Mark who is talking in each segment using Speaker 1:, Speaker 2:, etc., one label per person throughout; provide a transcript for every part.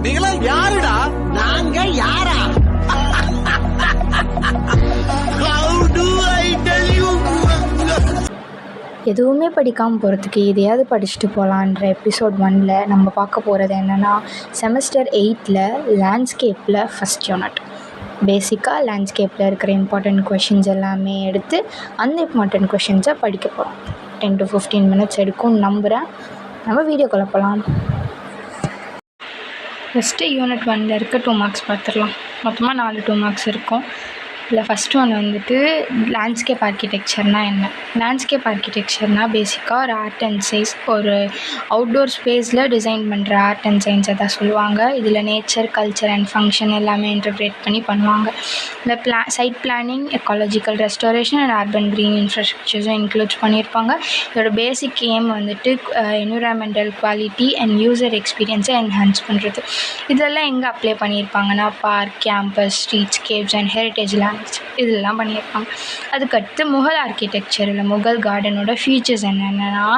Speaker 1: நீங்களா யாருடா?
Speaker 2: நாங்க யாரா?
Speaker 1: How do I tell you?
Speaker 3: எதுவுமே படிக்காமல் போகிறதுக்கு எதையாவது படிச்சுட்டு போகலான்ற எபிசோட் 1ல் நம்ம பார்க்க போகிறது என்னென்னா, செமஸ்டர் 8ல் லேண்ட்ஸ்கேப்பில் ஃபஸ்ட் யூனிட். பேசிக்காக லேண்ட்ஸ்கேப்பில் இருக்கிற இம்பார்ட்டண்ட் கொஷின்ஸ் எல்லாமே எடுத்து அந்த இம்பார்ட்டண்ட் கொஷின்ஸை படிக்க போகிறோம். 10 to 15 minutes எடுக்கும்னு நம்புகிறேன். நம்ம வீடியோக்குள்ளே போகலாம். ஃபஸ்ட்டு யூனிட் 1ல் இருக்க 2 மார்க்ஸ் பார்த்துடலாம். மொத்தமாக 4 2 மார்க்ஸ் இருக்கும். இல்லை ஃபஸ்ட் ஒன் வந்துட்டு லேண்ட்ஸ்கேப் ஆர்கிடெக்சர்னால் என்ன? லேண்ட்ஸ்கேப் ஆர்கிடெக்சர்னால் பேசிக்காக ஒரு ஆர்ட் அண்ட் சயின்ஸ், ஒரு அவுட்டோர் ஸ்பேஸில் டிசைன் பண்ணுற ஆர்ட் அண்ட் சயின்ஸை தான் சொல்லுவாங்க. இதில் நேச்சர், கல்ச்சர் அண்ட் ஃபங்க்ஷன் எல்லாமே இன்டர்பிரேட் பண்ணி பண்ணுவாங்க. இந்த site planning, ecological restoration and urban green இன்ஃப்ராஸ்ட்ரக்சர்ஸும் இன்க்ளூட்ஸ் பண்ணியிருப்பாங்க. இதோட பேசிக் எய்ம் வந்துட்டு என்விரான்மெண்டல் குவாலிட்டி அண்ட் யூசர் எக்ஸ்பீரியன்ஸை என்ஹான்ஸ் பண்ணுறது. இதெல்லாம் எங்கே அப்ளை பண்ணியிருப்பாங்கன்னா park, campus, streetscapes and heritage land இதெல்லாம் பண்ணியிருப்பாங்க. அதுக்கடுத்து முகல் ஆர்கிடெக்சரில் முகல் கார்டனோட ஃபீச்சர்ஸ் என்னென்னா,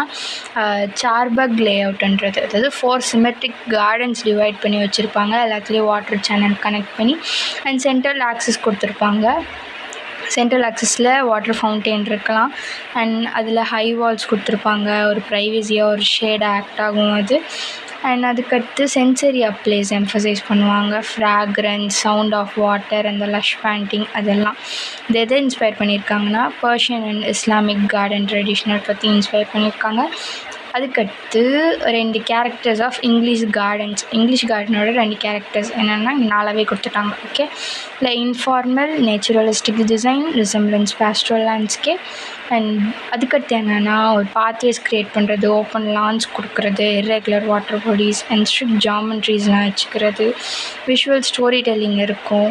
Speaker 3: சார்பக் லே அவுட்ன்றது, அதாவது 4 சிமெட்ரிக் கார்டன்ஸ் டிவைட் பண்ணி வச்சுருப்பாங்க. எல்லாத்துலேயும் வாட்டர் சேனல் கனெக்ட் பண்ணி அண்ட் சென்ட்ரல் ஆக்சஸ் கொடுத்துருப்பாங்க. சென்ட்ரல் ஆக்சஸில் வாட்டர் ஃபவுண்டெயின் இருக்கலாம் அண்ட் அதில் ஹை வால்ஸ் கொடுத்துருப்பாங்க. ஒரு ப்ரைவசியாக ஒரு ஷேடாக ஆக்ட் ஆகும் அது. அண்ட் அதுக்கடுத்து சென்சரி அப்ளைஸ் எம்ஃபசைஸ் பண்ணுவாங்க. ஃப்ராக்ரன்ஸ், சவுண்ட் ஆஃப் வாட்டர், அந்த லஷ் பேண்டிங் அதெல்லாம். இது எதை இன்ஸ்பயர் பண்ணியிருக்காங்கன்னா Persian and Islamic garden traditional பற்றி இன்ஸ்பயர் பண்ணியிருக்காங்க. அதுக்கடுத்து 2 characters of English gardens. English கார்டனோட 2 கேரக்டர்ஸ் என்னென்னா 4வே கொடுத்துட்டாங்க. ஓகே, இல்லை informal naturalistic design, resemblance pastoral landscape. And அதுக்கடுத்து என்னென்னா ஒரு பாத்வேஸ் க்ரியேட் பண்ணுறது, ஓப்பன் லான்ஸ் கொடுக்குறது, irregular water bodies and strict ஜாமெண்ட்ரிஸ்லாம் வச்சுக்கிறது. விஷுவல் ஸ்டோரி டெல்லிங் இருக்கும்.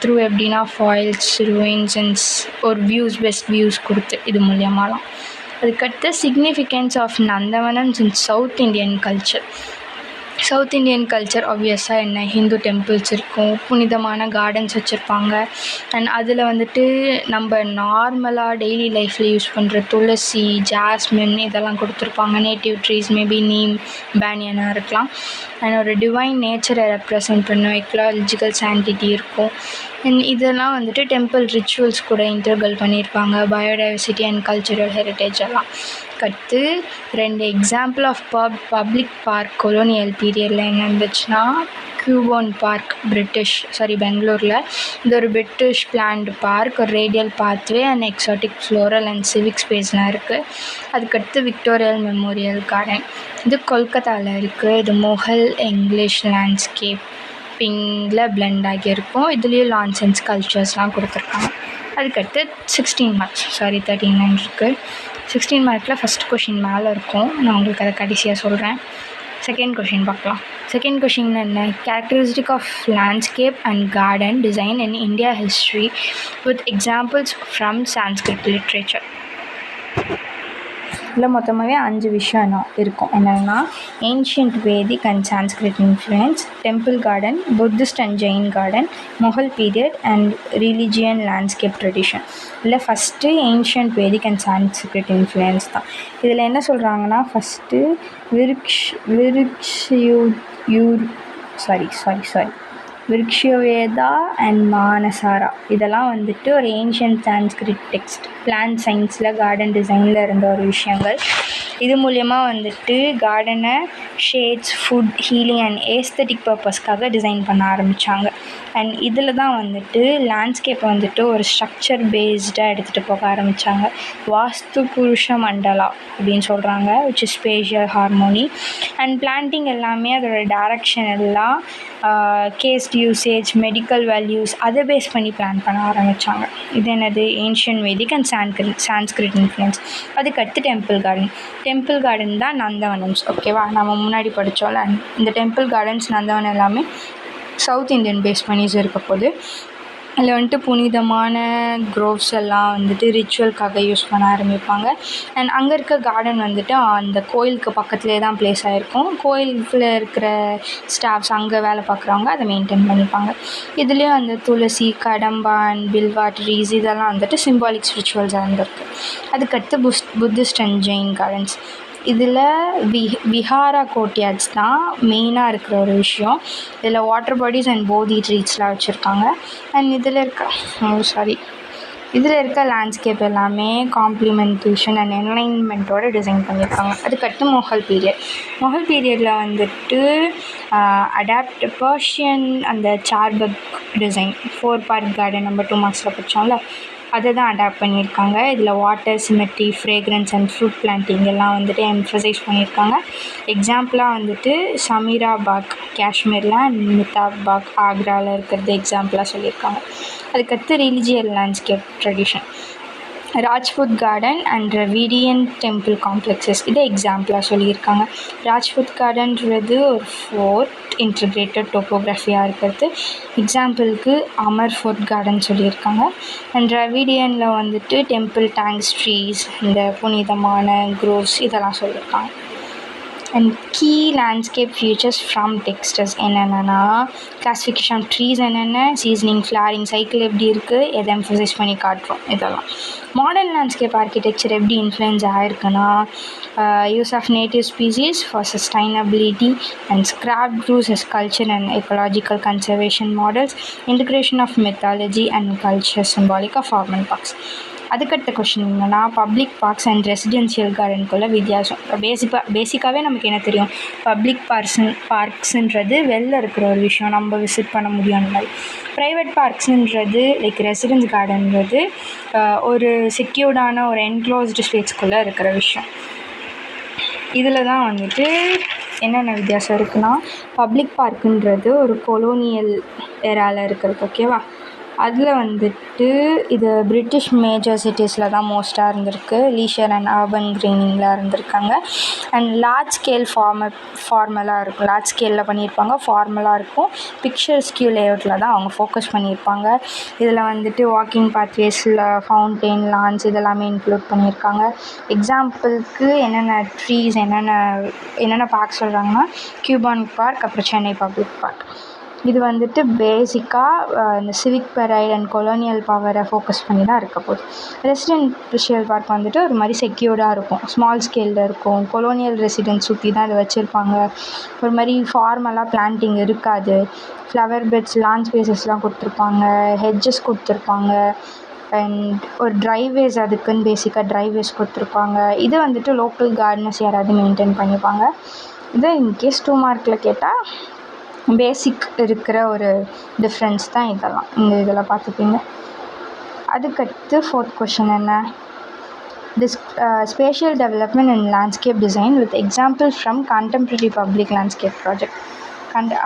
Speaker 3: த்ரூ எப்படின்னா ஃபாயில்ஸ், ரூயின்ஸ் அண்ட் ஒரு வியூஸ், பெஸ்ட் வியூஸ் கொடுத்து இது மூலியமாகலாம். அதுக்கடுத்து சிக்னிஃபிகன்ஸ் ஆஃப் நந்தவனம்ஸ் in South Indian culture. South Indian culture ஆப்வியஸாக என்ன, ஹிந்து டெம்பிள்ஸ் இருக்கும், புனிதமான கார்டன்ஸ் வச்சுருப்பாங்க. அண்ட் அதில் வந்துட்டு நம்ம நார்மலாக டெய்லி லைஃப்பில் யூஸ் பண்ணுற துளசி, ஜாஸ்மின் இதெல்லாம் கொடுத்துருப்பாங்க. நேட்டிவ் ட்ரீஸ் மேபி நீம், பேனியனாக இருக்கலாம். அண்ட் ஒரு டிவைன் நேச்சரை ரெப்ரசன்ட் பண்ணும், எக்கலாஜிக்கல் சான்டிட்டி இருக்கும். அண்ட் இதெல்லாம் வந்துட்டு டெம்பிள் ரிச்சுவல்ஸ் கூட இன்டர்கல் பண்ணியிருப்பாங்க. பயோடைவர்சிட்டி அண்ட் கல்ச்சுரல் ஹெரிட்டேஜ் எல்லாம். கற்று 2 example of public park colonial பீரியடில் என்ன இருந்துச்சுன்னா, கியூபோன் பார்க் பெங்களூரில். இது ஒரு பிரிட்டிஷ் பிளான்டு பார்க், ஒரு radial pathway and exotic floral and civic ஸ்பேஸ்லாம் இருக்குது. அதுக்கடுத்து விக்டோரியல் மெமோரியல் கார்டன், இது கொல்கத்தாவில் இருக்குது. இது முகல் இங்கிலீஷ் லேண்ட்ஸ்கேப் பிங்கில் பிளெண்ட் ஆகியிருக்கும். இதுலேயும் லான்ஸ் அண்ட் ஸ்கல்ப்சர்ஸ்லாம் கொடுத்துருக்காங்க. அதுக்கடுத்து 16 மார்க்ஸ் 39 இருக்குது. 16 மார்க்கில் ஃபஸ்ட் கொஷின் மேலே இருக்கும். நான் உங்களுக்கு அதை கடைசியாக சொல்கிறேன். செகண்ட் கொஷின் பார்க்கலாம். செகண்ட் கொஷின் என்ன, characteristic of landscape and garden design in India history with examples from Sanskrit literature. இதில் மொத்தமாகவே 5 விஷயம் இருக்கும். என்னென்னா ancient Vedic and Sanskrit influence, temple garden, Buddhist and Jain garden, Mughal period and religion landscape tradition. இல்லை first ancient Vedic and Sanskrit influence தான். இதில் என்ன சொல்கிறாங்கன்னா ஃபஸ்ட்டு விருக்ஷவேதா அண்ட் மானசாரா இதெல்லாம் வந்துட்டு ஒரு ஏன்ஷியன்ட் சான்ஸ்கிரிட் டெக்ஸ்ட். பிளான் சயின்ஸில் கார்டன் டிசைனில் இருந்த ஒரு விஷயங்கள். இது மூலயமா வந்துட்டு கார்டனை shades, food, healing and aesthetic பர்பஸ்க்காக டிசைன் பண்ண ஆரம்பித்தாங்க. அண்ட் இதில் தான் வந்துட்டு லேண்ட்ஸ்கேப்பை வந்துட்டு ஒரு ஸ்ட்ரக்சர் பேஸ்டாக எடுத்துகிட்டு போக ஆரம்பித்தாங்க. வாஸ்து புருஷ மண்டலா அப்படின்னு சொல்கிறாங்க, which is spatial harmony. And planting எல்லாமே அதோட டைரக்ஷன் எல்லாம் கேஸ்ட் யூசேஜ், மெடிக்கல் வேல்யூஸ் அதை பேஸ் பண்ணி பிளான் பண்ண ஆரம்பித்தாங்க. இது என்னது, ancient Vedic and Sanskrit influence. அதுக்கடுத்து டெம்பிள் கார்டன் தான் நந்தவனம்ஸ். ஓகேவா, நம்ம முன்னாடி படித்தோம்ல, இந்த டெம்பிள் கார்டன்ஸ், நந்தவனம் எல்லாமே சவுத் இண்டியன் பேஸ் பண்ணி இருக்க போது. அதில் வந்துட்டு புனிதமான க்ரோவ்ஸ் எல்லாம் வந்துட்டு ரிச்சுவல்காக யூஸ் பண்ண ஆரம்பிப்பாங்க. அண்ட் அங்கே இருக்க கார்டன் வந்துட்டு அந்த கோயிலுக்கு பக்கத்துலேயே தான் ப்ளேஸ் ஆகிருக்கும். கோயிலுக்குள்ளே இருக்கிற ஸ்டாஃப்ஸ், அங்கே வேலை பார்க்குறவங்க அதை மெயின்டைன் பண்ணிப்பாங்க. இதுலேயும் அந்த துளசி, கடம்பா அண்ட் பில்வா ட்ரீஸ் இதெல்லாம் வந்துட்டு சிம்பாலிக் ரிச்சுவல்ஸாக இருந்திருக்கு. அதுக்கடுத்து புத்திஸ்ட் அண்ட் ஜெயின் கார்டன்ஸ். இதில் விஹாரா கோர்ட்யார்ட்ஸ் தான் மெயினாக இருக்கிற ஒரு விஷயம். இதில் வாட்டர் பாடிஸ் அண்ட் போதி ட்ரீட்ஸ்லாம் வச்சுருக்காங்க. அண்ட் இதில் இருக்க லேண்ட்ஸ்கேப் எல்லாமே காம்ப்ளிமெண்டேஷன் அண்ட் என்லைன்மெண்ட்டோட டிசைன் பண்ணியிருக்காங்க. அதுக்கடுத்து மொகல் பீரியடில் வந்துட்டு அடாப்ட் பர்ஷியன் அந்த சார்பக் டிசைன் 4 part கார்டன் நம்ம 2 marksல படித்தோம்ல, அதை தான் அடாப்ட் பண்ணியிருக்காங்க. இதில் water symmetry, fragrance and fruit planting எல்லாம் வந்துட்டு எம்ஃபசைஸ் பண்ணியிருக்காங்க. எக்ஸாம்பிளாக வந்துட்டு சமீரா பாக் காஷ்மீரில் அண்ட் மிதாப் பாக் ஆக்ராவில் இருக்கிறது எக்ஸாம்பிளாக சொல்லியிருக்காங்க. அதுக்கடுத்து religious landscape tradition, Rajput garden and Dravidian temple complexes இதை எக்ஸாம்பிளாக சொல்லியிருக்காங்க. ராஜ்புத் கார்டன்றது ஒரு ஃபோர்ட் இன்டகிரேட்டட் டோப்போகிராஃபியாக இருக்கிறது. எக்ஸாம்பிளுக்கு அமர் ஃபோர்ட் கார்டன் சொல்லியிருக்காங்க. அண்ட் ட்ராவிடியனில் வந்துட்டு டெம்பிள் டேங்க்ஸ், ட்ரீஸ், இந்த புனிதமான க்ரோவ்ஸ் இதெல்லாம் சொல்லியிருக்காங்க. And key landscape features from texts என்னென்னா கிளாஸிஃபிகேஷன் ஆஃப் ட்ரீஸ் என்னென்ன, சீசனிங், ஃப்ளாரிங், சைக்கிள் எப்படி இருக்குது, எதை எம்ஃபசைஸ் பண்ணி காட்டுறோம் இதெல்லாம். மாடர்ன் லேண்ட்ஸ்கேப் ஆர்கிடெக்சர் எப்படி இன்ஃப்ளூயன்ஸ் ஆகிருக்குன்னா use of native species for sustainability and sacred groves as culture and ecological conservation models, integration of methodology and culture symbolic of formal parks. அதுக்கடுத்த question என்னென்னா பப்ளிக் பார்க்ஸ் அண்ட் ரெசிடென்ஷியல் கார்டனுக்குள்ள வித்தியாசம். பேசிக்காகவே நமக்கு என்ன தெரியும், public பார்க்ஸுன்றது வெளில இருக்கிற ஒரு விஷயம், நம்ம விசிட் பண்ண முடியும். அந்த மாதிரி ப்ரைவேட் பார்க்ஸுன்றது லைக் ரெசிடென்ஸ் கார்டன்றது ஒரு செக்யூர்டான ஒரு என்க்ளோஸ்டு ஸ்பேஸ்க்குள்ளே இருக்கிற விஷயம். இதில் தான் வந்துட்டு என்னென்ன வித்தியாசம் இருக்குன்னா, பப்ளிக் பார்க்குன்றது ஒரு கொலோனியல் ஏராவில் இருக்கிறது, ஓகேவா. அதில் வந்துட்டு இது பிரிட்டிஷ் மேஜர் சிட்டிஸில் தான் மோஸ்ட்டாக இருந்திருக்கு. லீஷர் அண்ட் அர்பன் க்ரீனிங்கில் இருந்திருக்காங்க. அண்ட் லார்ஜ் ஸ்கேல் ஃபார்மலாக இருக்கும், லார்ஜ் ஸ்கேலில் பண்ணியிருப்பாங்க, ஃபார்மலாக இருக்கும். பிக்சர்ஸ்கியூ லேஅவுட்டில் தான் அவங்க ஃபோக்கஸ் பண்ணியிருப்பாங்க. இதில் வந்துட்டு வாக்கிங் பாத்வேஸில் ஃபவுண்டெயின், லான்ஸ் இதெல்லாமே இன்க்ளூட் பண்ணியிருக்காங்க. எக்ஸாம்பிளுக்கு என்னென்ன ட்ரீஸ் என்னென்ன பார்க் சொல்கிறாங்கன்னா கியூபான் பார்க், அப்புறம் சென்னை பப்ளிக் பார்க். இது வந்துட்டு பேசிக்காக இந்த சிவிக் பெரைட் அண்ட் கொலோனியல் பவரை ஃபோக்கஸ் பண்ணி தான் இருக்க போகுது. ரெசிடென்ஷியல் பார்க் வந்துட்டு ஒரு மாதிரி செக்யூர்டாக இருக்கும், ஸ்மால் ஸ்கேலில் இருக்கும். கொலோனியல் ரெசிடென்ஸ் சுற்றி தான் இதை வச்சுருப்பாங்க. ஒரு மாதிரி ஃபார்மலாக பிளான்டிங் இருக்காது. ஃப்ளவர் பெட்ஸ், லான் ஸ்பேசஸ்லாம் கொடுத்துருப்பாங்க, ஹெட்ஜஸ் கொடுத்துருப்பாங்க. அண்ட் ஒரு ட்ரைவேஸ், அதுக்குன்னு பேசிக்காக ட்ரைவேஸ் கொடுத்துருப்பாங்க. இது வந்துட்டு லோக்கல் கார்டனர்ஸ் யாராவது மெயின்டைன் பண்ணிப்பாங்க. இதை இன்கேஸ் 2 மார்க்கில் கேட்டால் பேசிக் இருக்கிற ஒரு டிஃப்ரென்ஸ் தான் இதெல்லாம். இதில் பார்த்துப்பீங்க. அதுக்கடுத்து 4th கொஷின் என்ன, spatial development and landscape design with example from contemporary public landscape project.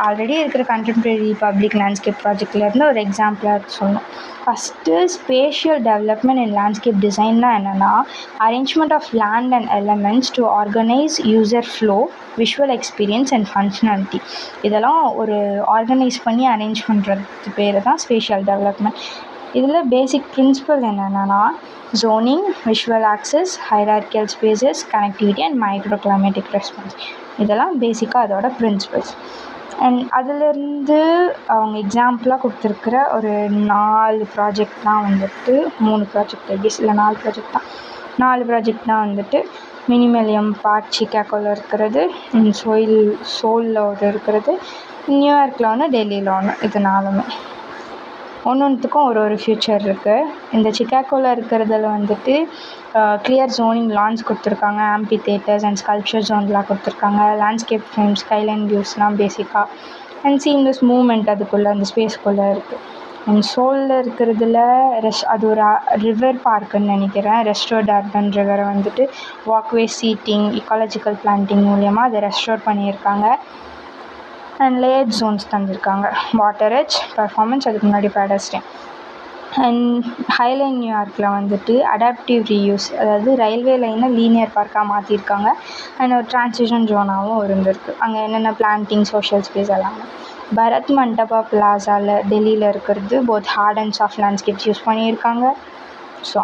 Speaker 3: Already இருக்கிற கண்டெம்ப்ரரி பப்ளிக் லேண்ட்ஸ்கேப் ப்ராஜெக்ட்லேருந்து ஒரு எக்ஸாம்பிளாக சொல்லணும். First spatial development and landscape டிசைன்னா என்னென்னா arrangement of land and elements to organise user flow, visual experience and functionality. இதெல்லாம் ஒரு organise பண்ணி அரேஞ்ச் பண்ணுறது பேர் தான் ஸ்பேஷியல் டெவலப்மெண்ட். இதில் பேசிக் பிரின்சிபல் என்னென்னா zoning, visual access, hierarchical spaces, connectivity and micro climatic response. இதெல்லாம் பேசிக்காக அதோட பிரின்சிபல்ஸ். அண்ட் அதிலேருந்து அவங்க எக்ஸாம்பிளாக கொடுத்துருக்குற ஒரு 4 ப்ராஜெக்ட் தான் வந்துட்டு 3 ப்ராஜெக்ட் இல்லை 4 ப்ராஜெக்ட் தான் 4 ப்ராஜெக்ட் தான் வந்துட்டு மினிமலியம் பார்க் சிகாகோவில் இருக்கிறது, சோலில் ஒரு இருக்கிறது, நியூயார்க்கில் ஒன்று, டெல்லியில் ஒன்று. இது 4மே ஒன்றுத்துக்கும் ஒரு ஃபியூச்சர் இருக்குது. இந்த சிகாகோவில் இருக்கிறதுல வந்துட்டு கிளியர் ஜோனிங் லான்ஸ் கொடுத்துருக்காங்க, ஆம்பி தியேட்டர்ஸ் அண்ட் ஸ்கல்ப்சர் ஜோன்லாம் கொடுத்துருக்காங்க, லேண்ட்ஸ்கேப் ஃப்ரேம்ஸ், ஸ்கைலைன் வியூஸ்லாம் பேசிக்காக. அண்ட் சீம்லெஸ் மூவ்மெண்ட் அதுக்குள்ளே அந்த ஸ்பேஸ்க்குள்ளே இருக்குது. அண்ட் சோலில் இருக்கிறதுல அது ஒரு ரிவர் பார்க்குன்னு நினைக்கிறேன். ரெஸ்டோர்ட் அர்பன் ரிவரை வந்துட்டு வாக்வே, சீட்டிங், இக்காலஜிக்கல் பிளான்டிங் மூலயமா அதை ரெஸ்டோர் பண்ணியிருக்காங்க. அண்ட் லேயர்ட் ஜோன்ஸ் தந்திருக்காங்க, வாட்டர் எட்ஜ், பர்ஃபார்மன்ஸ், அதுக்கு முன்னாடி பெடஸ்ட்ரியன். அண்ட் ஹைலைன் நியூயார்க்கில் வந்துட்டு அடாப்டிவ் ரீயூஸ், அதாவது ரயில்வே லைனை லீனியர் பார்க்காக மாற்றிருக்காங்க. அண்ட் ஒரு டிரான்சிஷன் ஜோனாகவும் இருந்திருக்கு. அங்கே என்னென்ன பிளான்டிங், சோஷியல் ஸ்பேஸ் எல்லாமே. பரத் மண்டபா பிளாஸாவில் டெல்லியில் இருக்கிறது both hard and soft landscapes use பண்ணியிருக்காங்க. ஸோ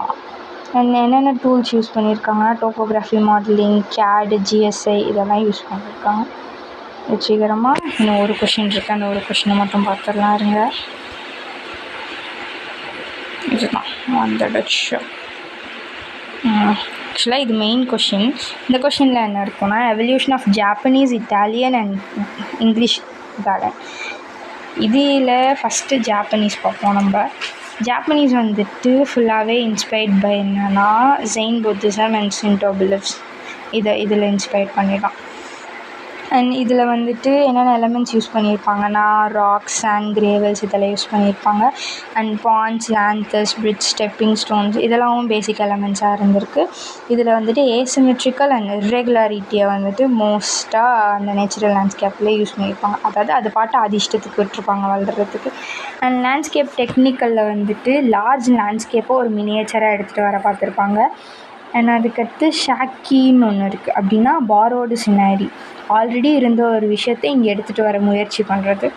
Speaker 3: அண்ட் என்னென்ன டூல்ஸ் யூஸ் பண்ணியிருக்காங்கன்னா டோப்போகிராஃபி மாடலிங், CAD, GSI இதெல்லாம் யூஸ் பண்ணியிருக்காங்க. வெற்றிகரமாக இன்னும் ஒரு கொஷின் இருக்குது, அந்த ஒரு கொஷினை மட்டும் பார்த்துடலாம் இருங்க. இதுதான் வந்துடுச்சு. ஆக்சுவலாக இது மெயின் கொஷின். இந்த கொஷினில் என்ன இருக்குன்னா, evolution of Japanese, Italian and English garden. இதில் ஃபஸ்ட்டு ஜாப்பனீஸ் பார்ப்போம். நம்ம ஜாப்பனீஸ் வந்துட்டு ஃபுல்லாகவே இன்ஸ்பைர்ட் பை என்னன்னா Zen Buddhism and Shinto beliefs. இதில் இன்ஸ்பைர் பண்ணிடலாம். அண்ட் இதில் வந்துட்டு என்னென்ன எலமெண்ட்ஸ் யூஸ் பண்ணியிருப்பாங்கன்னா ராக்ஸ், சாண்ட், கிரேவல்ஸ் இதெல்லாம் யூஸ் பண்ணியிருப்பாங்க. And ponds, lotus, bridge, stepping stones இதெல்லாம் பேசிக் எலமெண்ட்ஸாக இருந்திருக்கு. இதில் வந்துட்டு ஏசிமெட்ரிக்கல் அண்ட் இர்ரெகுலாரிட்டியை வந்துட்டு மோஸ்ட்டாக அந்த நேச்சுரல் லேண்ட்ஸ்கேப்லேயே யூஸ் பண்ணியிருப்பாங்க. அதாவது அது பாட்டு அதிர்ஷ்டத்துக்கு விட்டுருப்பாங்க வளர்கிறதுக்கு. அண்ட் லேண்ட்ஸ்கேப் டெக்னிக்கலில் வந்துட்டு லார்ஜ் லேண்ட்ஸ்கேப்பை ஒரு மினியேச்சராக எடுத்துகிட்டு வர பார்த்துருப்பாங்க. அண்ட் அதுக்கடுத்து ஷாக்கின்னு ஒன்று இருக்குது. அப்படின்னா பாரோடு சினாரி, ஆல்ரெடி இருந்த ஒரு விஷயத்தை இங்கே எடுத்துகிட்டு வர முயற்சி பண்ணுறது.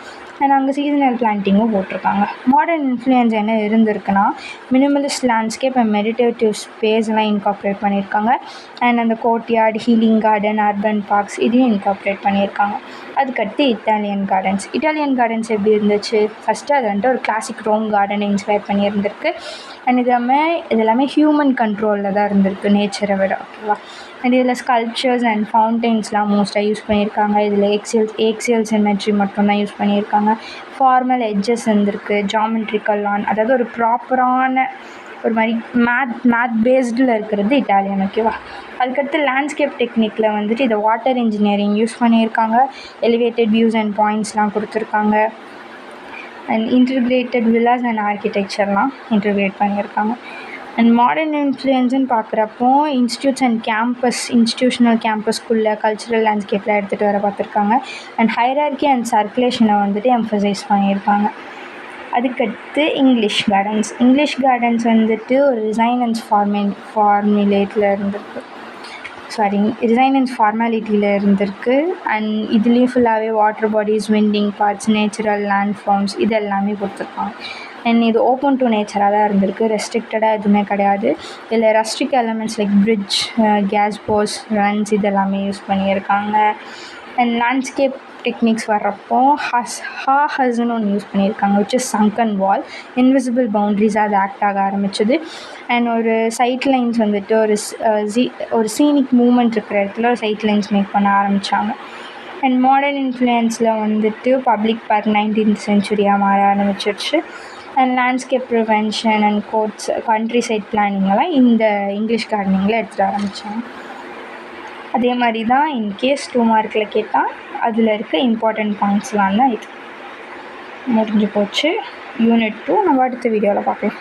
Speaker 3: அண்ட் அங்கே சீசனல் பிளான்ட்டிங்கும் போட்டிருக்காங்க. மாடர்ன் இன்ஃப்ளூயன்ஸ் என்ன இருந்திருக்குன்னா மினிமலிஸ்ட் லேண்ட்ஸ்கேப் அண்ட் மெடிடேட்டிவ் ஸ்பேஸ்லாம் இன்கார்ப்ரேட் பண்ணியிருக்காங்க. அண்ட் அந்த courtyard, healing garden, urban parks இதையும் இன்கார்ப்ரேட் பண்ணியிருக்காங்க. அதுக்கடுத்து இட்டாலியன் கார்டன்ஸ். இட்டாலியன் கார்டன்ஸ் எப்படி இருந்துச்சு? ஃபஸ்ட்டு அது வந்துட்டு ஒரு கிளாசிக் ரோம் கார்டனை இன்ஸ்பயர் பண்ணியிருந்திருக்கு. அண்ட் இது எல்லாமே ஹியூமன் கண்ட்ரோலில் தான் இருந்திருக்கு நேச்சரை விட. ஓகேவா? அண்ட் இதில் ஸ்கல்ப்சர்ஸ் அண்ட் ஃபவுண்டெயின்ஸ்லாம் மோஸ்ட்டாக யூஸ் பண்ணியிருக்காங்க. இதில் ஏக்சியல் சிமெட்ரி மட்டும்தான் யூஸ் பண்ணியிருக்காங்க. ஃபார்மல் எட்ஜஸ் இருந்திருக்கு. ஜாமெட்ரிக்கல் லான், அதாவது ஒரு ப்ராப்பரான ஒரு மாதிரி மேத் பேஸ்டில் இருக்கிறது இட்டாலியன். ஓகேவா? அதுக்கடுத்து லேண்ட்ஸ்கேப் டெக்னிக்கில் வந்துட்டு இதை வாட்டர் இன்ஜினியரிங் யூஸ் பண்ணியிருக்காங்க. எலிவேட்டட் வியூஸ் அண்ட் பாயிண்ட்ஸ்லாம் கொடுத்துருக்காங்க. அண்ட் இன்டர்கிரேட்டட் வில்லாஸ் அண்ட் ஆர்கிடெக்சர்லாம் இன்டர்கிரேட் பண்ணியிருக்காங்க. அண்ட் மாடர்ன் இன்ஃப்ளூயன்ஸுன்னு பார்க்குறப்போ இன்ஸ்டியூட்ஸ் அண்ட் இன்ஸ்டியூஷனல் கேம்பஸ்குள்ளே கல்ச்சுரல் லேண்ட்ஸ்கேப்பில் எடுத்துகிட்டு வர பார்த்துருக்காங்க. அண்ட் ஹைரார்கி அண்ட் சர்க்குலேஷனை வந்துட்டு எம்ஃபசைஸ் பண்ணியிருக்காங்க. அதுக்கடுத்து இங்கிலீஷ் கார்டன்ஸ் வந்துட்டு ஒரு டிசைன் அண்ட் ஃபார்முலேட்டில் இருந்திருக்கு. டிசைன் அண்ட் ஃபார்மாலிட்டியில் இருந்திருக்கு. அண்ட் இதுலேயும் ஃபுல்லாகவே water bodies, winding parts, natural land forms இது எல்லாமே கொடுத்துருக்காங்க. அண்ட் இது ஓப்பன் டு நேச்சராக தான் இருந்திருக்கு. ரெஸ்ட்ரிக்டடாக எதுவுமே கிடையாது. இதில் rustic elements like bridge, gazebos, runs இது எல்லாமே யூஸ் பண்ணியிருக்காங்க. அண்ட் லேண்ட்ஸ்கேப் டெக்னிக்ஸ் வர்றப்போ ஹஸ்ன்னு ஒன்று யூஸ் பண்ணியிருக்காங்க, which is Sangan wall. Invisible பவுண்ட்ரிஸாக அது ஆக்ட் ஆக ஆரம்பிச்சது. அண்ட் ஒரு சைட் லைன்ஸ் வந்துட்டு ஒரு சீனிக் மூமெண்ட் இருக்கிற இடத்துல ஒரு சைட் லைன்ஸ் மேக் பண்ண ஆரம்பித்தாங்க. அண்ட் மாடர்ன் இன்ஃப்ளூயன்ஸில் வந்துட்டு பப்ளிக் பார்க் 19th சென்ச்சுரியாக மாற ஆரம்பிச்சிருச்சு. And landscape prevention and codes, countryside பிளானிங்கெல்லாம் இந்த இங்கிலீஷ் கார்டனிங்கில் எடுத்துகிட்டு ஆரம்பித்தாங்க. அதே மாதிரி தான் இன்கேஸ் 2 மார்க்கில் கேட்டால் அதில் இருக்க இம்பார்ட்டண்ட் பாயிண்ட்ஸ்லாம் தான் இது. முடிஞ்சு போச்சு யூனிட் 2. நம்ம அடுத்த வீடியோவில் பார்க்கலாம்.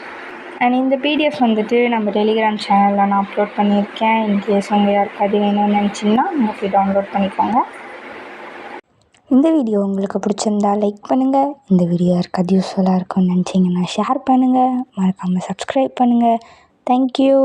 Speaker 3: அண்ட் இந்த பிடிஎஃப் வந்துட்டு நம்ம டெலிகிராம் சேனலில் நான் அப்லோட் பண்ணியிருக்கேன். இன்கேஸ் உங்கள் யாருக்காவது வேணும்னு நினச்சிங்கன்னா நீங்கள் போய் டவுன்லோட் பண்ணிக்கோங்க. இந்த வீடியோ உங்களுக்கு பிடிச்சிருந்தா லைக் பண்ணுங்கள். இந்த வீடியோ யாருக்காவது யூஸ்ஃபுல்லாக இருக்கும்னு நினச்சிங்கன்னா ஷேர் பண்ணுங்கள். மறக்காமல் சப்ஸ்கிரைப் பண்ணுங்கள். தேங்க்யூ.